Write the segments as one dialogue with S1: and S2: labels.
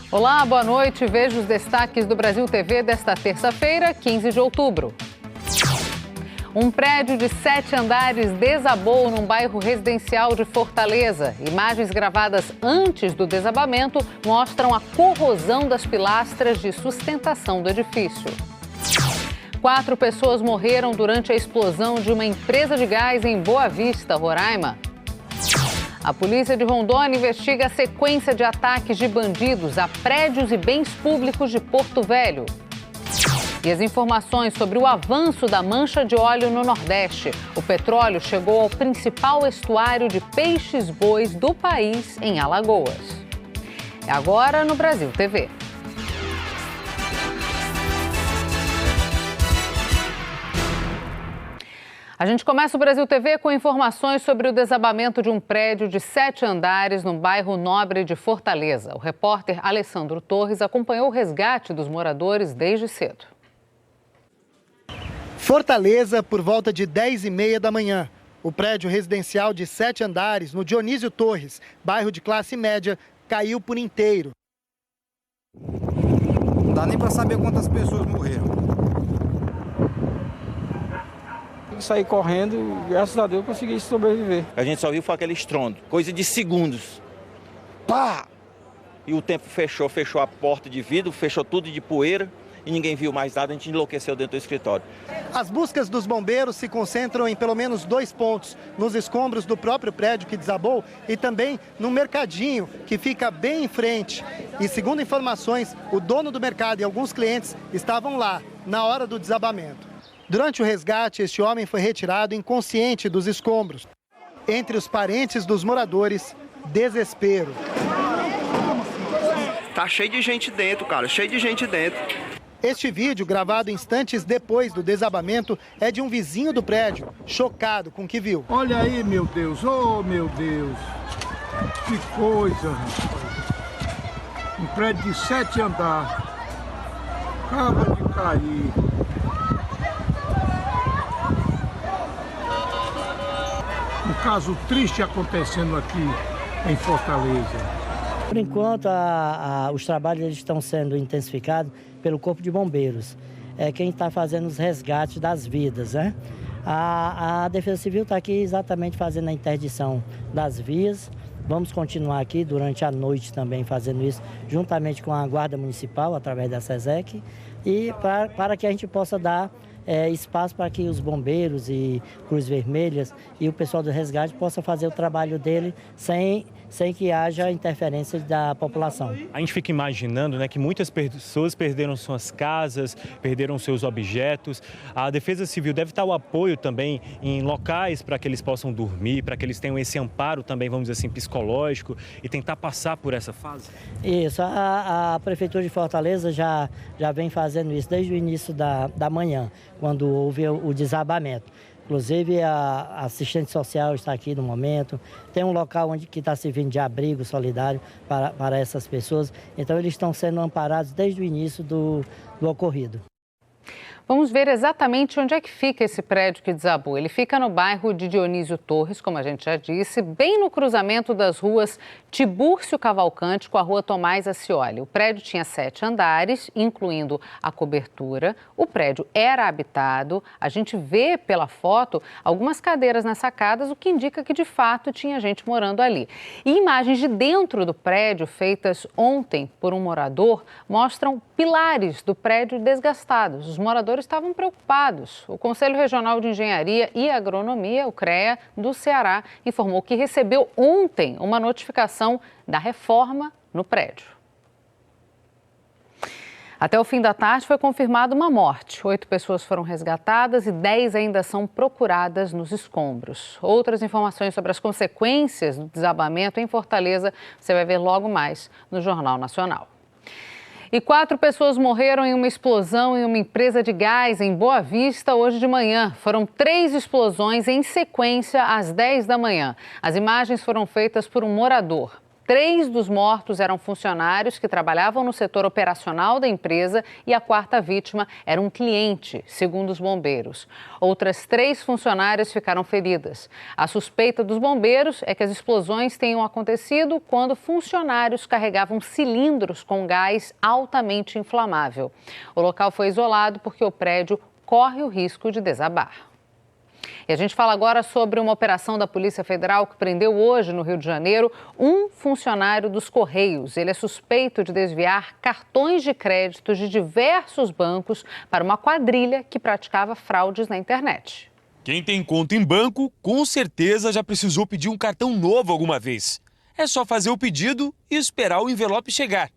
S1: Olá, boa noite. Veja os destaques do Brasil TV desta terça-feira, 15 de outubro. Um prédio de 7 andares desabou num bairro residencial de Fortaleza. Imagens gravadas antes do desabamento mostram a corrosão das pilastras de sustentação do edifício. 4 pessoas morreram durante a explosão de uma empresa de gás em Boa Vista, Roraima. A polícia de Rondônia investiga a sequência de ataques de bandidos a prédios e bens públicos de Porto Velho. E as informações sobre o avanço da mancha de óleo no Nordeste. O petróleo chegou ao principal estuário de peixes-bois do país, em Alagoas. É agora no Brasil TV. A gente começa o Brasil TV com informações sobre o desabamento de um prédio de 7 andares no bairro Nobre de Fortaleza. O repórter Alessandro Torres acompanhou o resgate dos moradores desde cedo.
S2: Fortaleza, por volta de 10h30 da manhã. O prédio residencial de 7 andares, no Dionísio Torres, bairro de classe média, caiu por inteiro.
S3: Não dá nem para saber quantas pessoas morreram. Saí correndo, graças a Deus consegui sobreviver.
S4: A gente só viu foi aquele estrondo, coisa de segundos. Pá! E o tempo fechou a porta de vidro, fechou tudo de poeira e ninguém viu mais nada, a gente enlouqueceu dentro do escritório.
S2: As buscas dos bombeiros se concentram em pelo menos 2 pontos, nos escombros do próprio prédio que desabou e também no mercadinho, que fica bem em frente. E segundo informações, o dono do mercado e alguns clientes estavam lá, na hora do desabamento. Durante o resgate, este homem foi retirado inconsciente dos escombros. Entre os parentes dos moradores, desespero.
S5: Tá cheio de gente dentro, cara, cheio de gente dentro.
S2: Este vídeo, gravado instantes depois do desabamento, é de um vizinho do prédio, chocado com o que viu.
S6: Olha aí, meu Deus, oh meu Deus, que coisa, rapaz. Um prédio de 7 andares, acaba de cair. Um caso triste acontecendo aqui em Fortaleza.
S7: Por enquanto, os trabalhos eles estão sendo intensificados pelo Corpo de Bombeiros. É quem está fazendo os resgates das vidas, né? A Defesa Civil está aqui exatamente fazendo a interdição das vias. Vamos continuar aqui durante a noite também fazendo isso, juntamente com a Guarda Municipal, através da SESEC, e para que a gente possa dar espaço para que os bombeiros e Cruz Vermelhas e o pessoal do resgate possam fazer o trabalho dele sem que haja interferência da população.
S8: A gente fica imaginando, né, que muitas pessoas perderam suas casas, perderam seus objetos. A Defesa Civil deve dar o apoio também em locais para que eles possam dormir, para que eles tenham esse amparo também, vamos dizer assim, psicológico e tentar passar por essa fase. Isso,
S7: a Prefeitura de Fortaleza já vem fazendo isso desde o início da manhã, quando houve o desabamento. Inclusive, a assistente social está aqui no momento. Tem um local que está servindo de abrigo solidário para essas pessoas. Então, eles estão sendo amparados desde o início do ocorrido.
S1: Vamos ver exatamente onde é que fica esse prédio que desabou. Ele fica no bairro de Dionísio Torres, como a gente já disse, bem no cruzamento das ruas Tibúrcio Cavalcante com a rua Tomás Ascioli. O prédio tinha 7 andares, incluindo a cobertura. O prédio era habitado. A gente vê pela foto algumas cadeiras nas sacadas, o que indica que de fato tinha gente morando ali. E imagens de dentro do prédio, feitas ontem por um morador, mostram pilares do prédio desgastados. Os moradores estavam preocupados. O Conselho Regional de Engenharia e Agronomia, o CREA, do Ceará, informou que recebeu ontem uma notificação da reforma no prédio. Até o fim da tarde foi confirmada uma morte. 8 pessoas foram resgatadas e 10 ainda são procuradas nos escombros. Outras informações sobre as consequências do desabamento em Fortaleza você vai ver logo mais no Jornal Nacional. E 4 pessoas morreram em uma explosão em uma empresa de gás em Boa Vista hoje de manhã. Foram 3 explosões em sequência às 10 da manhã. As imagens foram feitas por um morador. 3 dos mortos eram funcionários que trabalhavam no setor operacional da empresa e a 4ª vítima era um cliente, segundo os bombeiros. Outras 3 funcionárias ficaram feridas. A suspeita dos bombeiros é que as explosões tenham acontecido quando funcionários carregavam cilindros com gás altamente inflamável. O local foi isolado porque o prédio corre o risco de desabar. E a gente fala agora sobre uma operação da Polícia Federal que prendeu hoje no Rio de Janeiro um funcionário dos Correios. Ele é suspeito de desviar cartões de crédito de diversos bancos para uma quadrilha que praticava fraudes na internet.
S9: Quem tem conta em banco, com certeza já precisou pedir um cartão novo alguma vez. É só fazer o pedido e esperar o envelope chegar.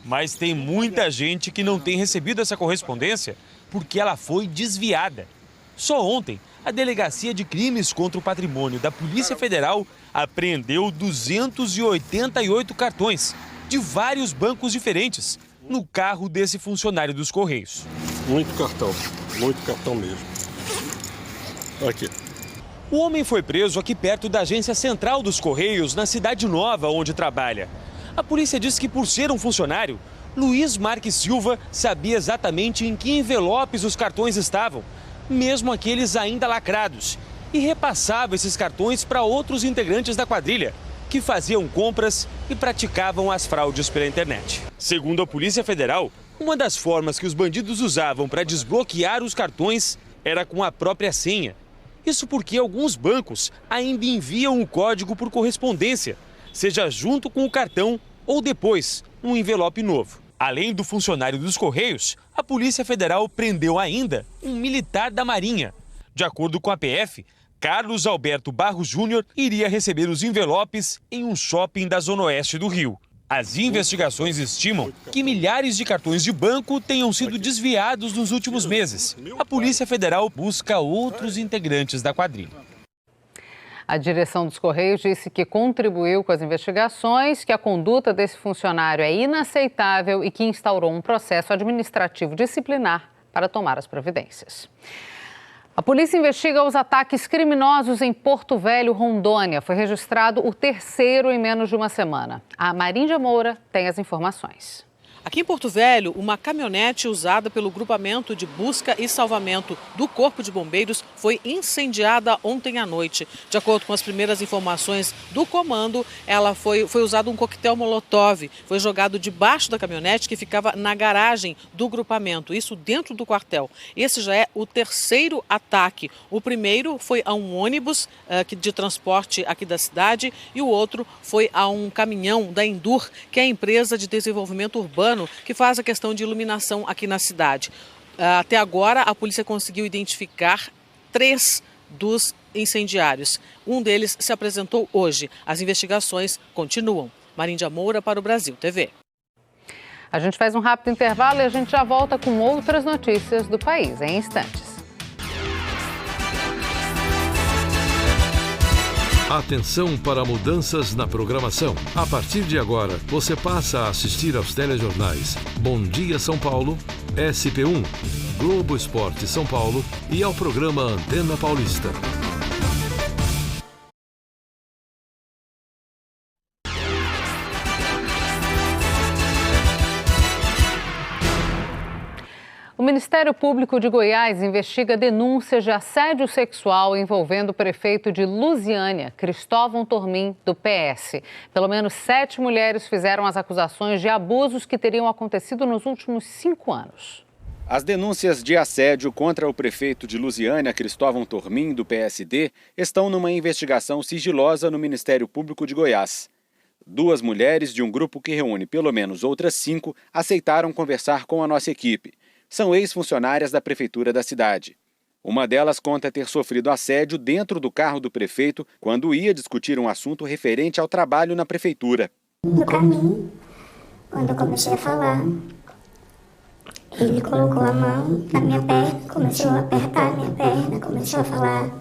S9: Mas tem muita gente que não tem recebido essa correspondência porque ela foi desviada. Só ontem, a Delegacia de Crimes contra o Patrimônio da Polícia Federal apreendeu 288 cartões de vários bancos diferentes no carro desse funcionário dos Correios.
S10: Muito cartão mesmo. Aqui.
S9: O homem foi preso aqui perto da agência central dos Correios, na Cidade Nova, onde trabalha. A polícia diz que, por ser um funcionário, Luiz Marques Silva sabia exatamente em que envelopes os cartões estavam, mesmo aqueles ainda lacrados, e repassava esses cartões para outros integrantes da quadrilha, que faziam compras e praticavam as fraudes pela internet. Segundo a Polícia Federal, uma das formas que os bandidos usavam para desbloquear os cartões era com a própria senha. Isso porque alguns bancos ainda enviam o código por correspondência, seja junto com o cartão ou depois, num envelope novo. Além do funcionário dos Correios, a Polícia Federal prendeu ainda um militar da Marinha. De acordo com a PF, Carlos Alberto Barros Júnior iria receber os envelopes em um shopping da Zona Oeste do Rio. As investigações estimam que milhares de cartões de banco tenham sido desviados nos últimos meses. A Polícia Federal busca outros integrantes da quadrilha.
S1: A direção dos Correios disse que contribuiu com as investigações, que a conduta desse funcionário é inaceitável e que instaurou um processo administrativo disciplinar para tomar as providências. A polícia investiga os ataques criminosos em Porto Velho, Rondônia. Foi registrado o 3º em menos de uma semana. A Maríndia Moura tem as informações.
S11: Aqui em Porto Velho, uma caminhonete usada pelo grupamento de busca e salvamento do Corpo de Bombeiros foi incendiada ontem à noite. De acordo com as primeiras informações do comando, foi usado um coquetel molotov. Foi jogado debaixo da caminhonete que ficava na garagem do grupamento, isso dentro do quartel. Esse já é o 3º ataque. O primeiro foi a um ônibus de transporte aqui da cidade e o outro foi a um caminhão da Endur, que é a empresa de desenvolvimento urbano que faz a questão de iluminação aqui na cidade. Até agora, a polícia conseguiu identificar 3 dos incendiários. Um deles se apresentou hoje. As investigações continuam. Maríndia Moura para o Brasil TV.
S1: A gente faz um rápido intervalo e a gente já volta com outras notícias do país em instantes.
S12: Atenção para mudanças na programação. A partir de agora, você passa a assistir aos telejornais Bom Dia São Paulo, SP1, Globo Esporte São Paulo e ao programa Antena Paulista.
S1: O Ministério Público de Goiás investiga denúncias de assédio sexual envolvendo o prefeito de Lusiânia, Cristóvão Tormin, do PS. Pelo menos 7 mulheres fizeram as acusações de abusos que teriam acontecido nos últimos 5 anos.
S13: As denúncias de assédio contra o prefeito de Lusiânia, Cristóvão Tormin, do PSD, estão numa investigação sigilosa no Ministério Público de Goiás. 2 mulheres de um grupo que reúne pelo menos outras 5 aceitaram conversar com a nossa equipe. São ex-funcionárias da prefeitura da cidade. Uma delas conta ter sofrido assédio dentro do carro do prefeito quando ia discutir um assunto referente ao trabalho na prefeitura.
S14: No caminho, quando eu comecei a falar, ele colocou a mão na minha perna, começou a apertar a minha perna, começou a falar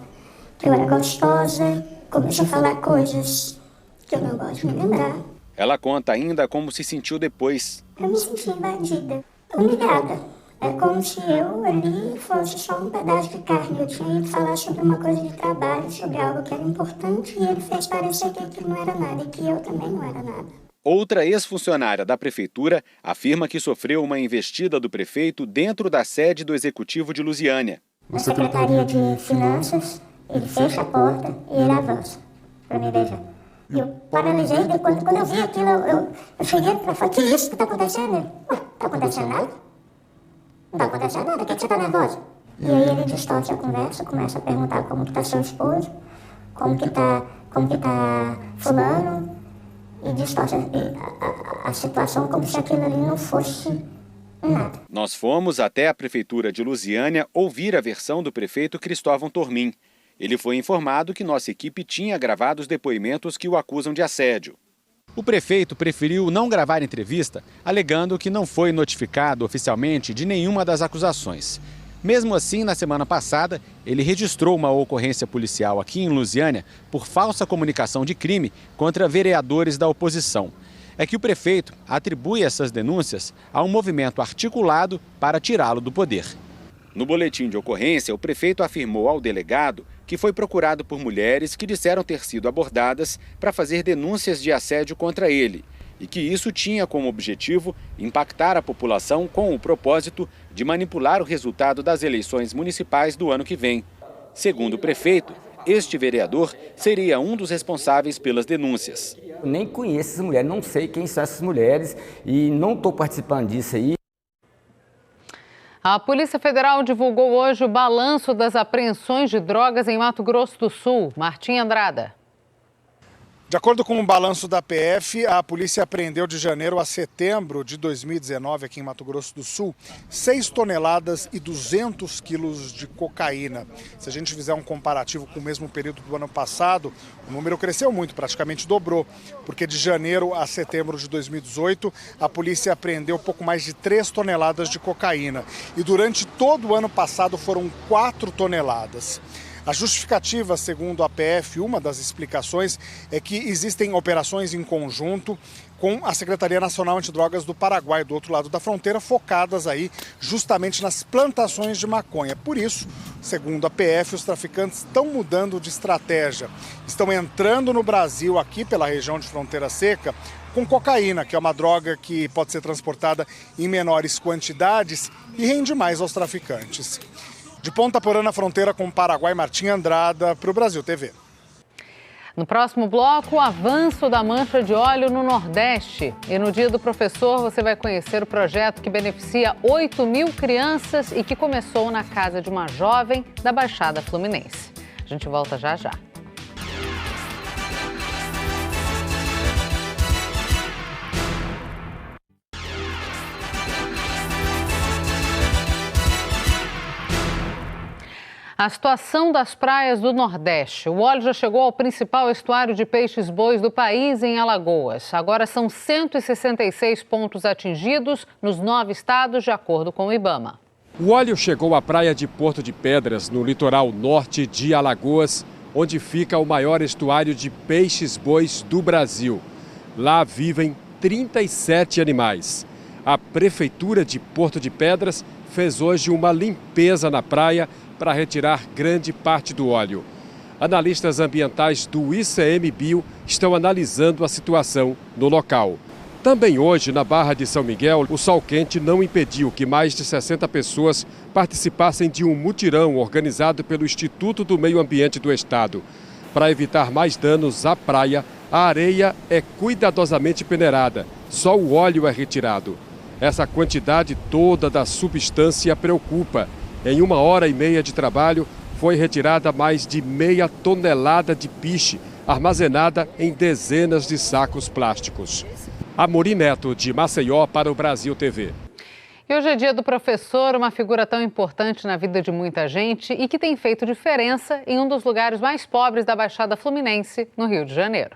S14: que eu era gostosa, começou a falar coisas que eu não gosto de me lembrar.
S13: Ela conta ainda como se sentiu depois.
S14: Eu me senti invadida, humilhada. É como se eu ali fosse só um pedaço de carne. Eu tinha ido falar sobre uma coisa de trabalho, sobre algo que era importante, e ele fez parecer que aquilo não era nada e que eu também não era nada.
S13: Outra ex-funcionária da prefeitura afirma que sofreu uma investida do prefeito dentro da sede do executivo de Lusiânia.
S14: Na Secretaria de Finanças, ele fecha a porta e ele avança para me beijar. Eu paralisei, quando eu vi aquilo, eu cheguei para falar, que isso que está acontecendo? Ué, tá acontecendo nada? Não tá acontecendo nada, por que você tá nervosa? E aí ele distorce a conversa, começa a perguntar como que tá seu esposo, como que tá fulano, e distorce a situação como se aquilo ali não fosse nada.
S13: Nós fomos até a prefeitura de Lusiânia ouvir a versão do prefeito Cristóvão Tormin. Ele foi informado que nossa equipe tinha gravado os depoimentos que o acusam de assédio. O prefeito preferiu não gravar entrevista, alegando que não foi notificado oficialmente de nenhuma das acusações. Mesmo assim, na semana passada, ele registrou uma ocorrência policial aqui em Lusiânia por falsa comunicação de crime contra vereadores da oposição. É que o prefeito atribui essas denúncias a um movimento articulado para tirá-lo do poder. No boletim de ocorrência, o prefeito afirmou ao delegado que foi procurado por mulheres que disseram ter sido abordadas para fazer denúncias de assédio contra ele e que isso tinha como objetivo impactar a população com o propósito de manipular o resultado das eleições municipais do ano que vem. Segundo o prefeito, este vereador seria um dos responsáveis pelas denúncias.
S15: Eu nem conheço essas mulheres, não sei quem são essas mulheres e não estou participando disso aí.
S1: A Polícia Federal divulgou hoje o balanço das apreensões de drogas em Mato Grosso do Sul. Martim Andrada.
S16: De acordo com o balanço da PF, a polícia apreendeu de janeiro a setembro de 2019 aqui em Mato Grosso do Sul 6 toneladas e 200 quilos de cocaína. Se a gente fizer um comparativo com o mesmo período do ano passado, o número cresceu muito, praticamente dobrou, porque de janeiro a setembro de 2018 a polícia apreendeu pouco mais de 3 toneladas de cocaína e durante todo o ano passado foram 4 toneladas. A justificativa, segundo a PF, uma das explicações é que existem operações em conjunto com a Secretaria Nacional Antidrogas do Paraguai, do outro lado da fronteira, focadas aí justamente nas plantações de maconha. Por isso, segundo a PF, os traficantes estão mudando de estratégia. Estão entrando no Brasil, aqui pela região de fronteira seca, com cocaína, que é uma droga que pode ser transportada em menores quantidades e rende mais aos traficantes. De Ponta Porã, na fronteira com o Paraguai, Martim Andrada, para o Brasil TV.
S1: No próximo bloco, o avanço da mancha de óleo no Nordeste. E no Dia do Professor, você vai conhecer o projeto que beneficia 8.000 crianças e que começou na casa de uma jovem da Baixada Fluminense. A gente volta já já. A situação das praias do Nordeste. O óleo já chegou ao principal estuário de peixes-bois do país, em Alagoas. Agora são 166 pontos atingidos nos 9 estados, de acordo com o IBAMA.
S17: O óleo chegou à praia de Porto de Pedras, no litoral norte de Alagoas, onde fica o maior estuário de peixes-bois do Brasil. Lá vivem 37 animais. A Prefeitura de Porto de Pedras fez hoje uma limpeza na praia para retirar grande parte do óleo. Analistas ambientais do ICMBio estão analisando a situação no local. Também hoje, na Barra de São Miguel, o sol quente não impediu que mais de 60 pessoas participassem de um mutirão organizado pelo Instituto do Meio Ambiente do Estado. Para evitar mais danos à praia, a areia é cuidadosamente peneirada, só o óleo é retirado. Essa quantidade toda da substância preocupa. Em 1h30 de trabalho, foi retirada mais de meia tonelada de piche, armazenada em dezenas de sacos plásticos. Amorim Neto, de Maceió, para o Brasil TV.
S1: E hoje é Dia do Professor, uma figura tão importante na vida de muita gente e que tem feito diferença em um dos lugares mais pobres da Baixada Fluminense, no Rio de Janeiro.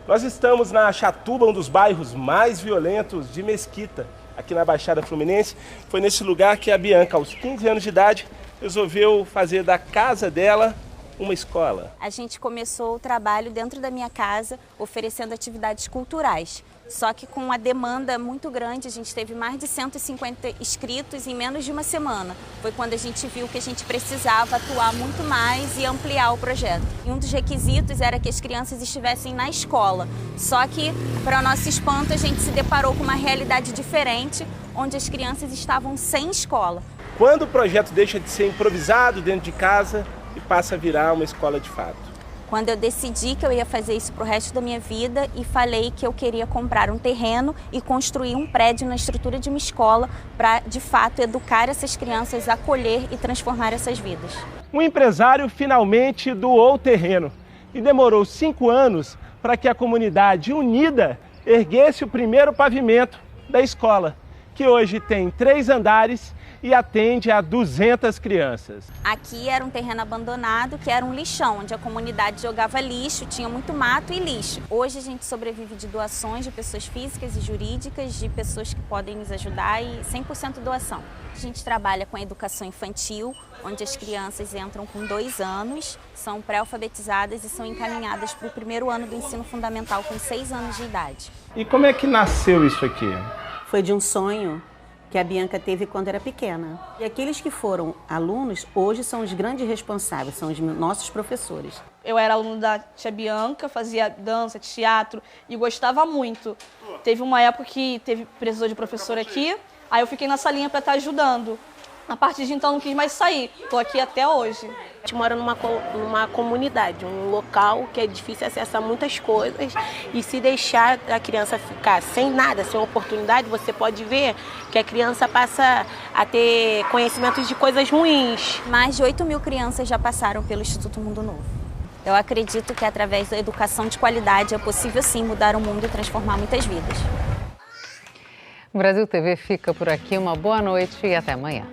S18: Nós estamos na Chatuba, um dos bairros mais violentos de Mesquita, aqui na Baixada Fluminense. Foi nesse lugar que a Bianca, aos 15 anos de idade, resolveu fazer da casa dela uma escola.
S19: A gente começou o trabalho dentro da minha casa, oferecendo atividades culturais. Só que com uma demanda muito grande, a gente teve mais de 150 inscritos em menos de uma semana. Foi quando a gente viu que a gente precisava atuar muito mais e ampliar o projeto. E um dos requisitos era que as crianças estivessem na escola. Só que, para nosso espanto, a gente se deparou com uma realidade diferente, onde as crianças estavam sem escola.
S18: Quando o projeto deixa de ser improvisado dentro de casa e passa a virar uma escola de fato?
S19: Quando eu decidi que eu ia fazer isso para o resto da minha vida e falei que eu queria comprar um terreno e construir um prédio na estrutura de uma escola para, de fato, educar essas crianças, acolher e transformar essas vidas.
S18: Um empresário finalmente doou o terreno e demorou 5 anos para que a comunidade unida erguesse o primeiro pavimento da escola, que hoje tem 3 andares e atende a 200 crianças.
S19: Aqui era um terreno abandonado, que era um lixão, onde a comunidade jogava lixo, tinha muito mato e lixo. Hoje a gente sobrevive de doações de pessoas físicas e jurídicas, de pessoas que podem nos ajudar e 100% doação. A gente trabalha com a educação infantil, onde as crianças entram com 2 anos, são pré-alfabetizadas e são encaminhadas para o primeiro ano do ensino fundamental com 6 anos de idade.
S18: E como é que nasceu isso aqui?
S20: Foi de um sonho que a Bianca teve quando era pequena. E aqueles que foram alunos, hoje são os grandes responsáveis, são os nossos professores.
S21: Eu era aluno da tia Bianca, fazia dança, teatro e gostava muito. Teve uma época que precisou de professor aqui, aí eu fiquei na salinha para estar ajudando. A partir de então não quis mais sair, estou aqui até hoje.
S22: A gente mora numa comunidade, um local que é difícil acessar muitas coisas e se deixar a criança ficar sem nada, sem oportunidade, você pode ver que a criança passa a ter conhecimentos de coisas ruins.
S19: Mais de 8.000 crianças já passaram pelo Instituto Mundo Novo. Eu acredito que através da educação de qualidade é possível sim mudar o mundo e transformar muitas vidas.
S1: O Brasil TV fica por aqui, uma boa noite e até amanhã.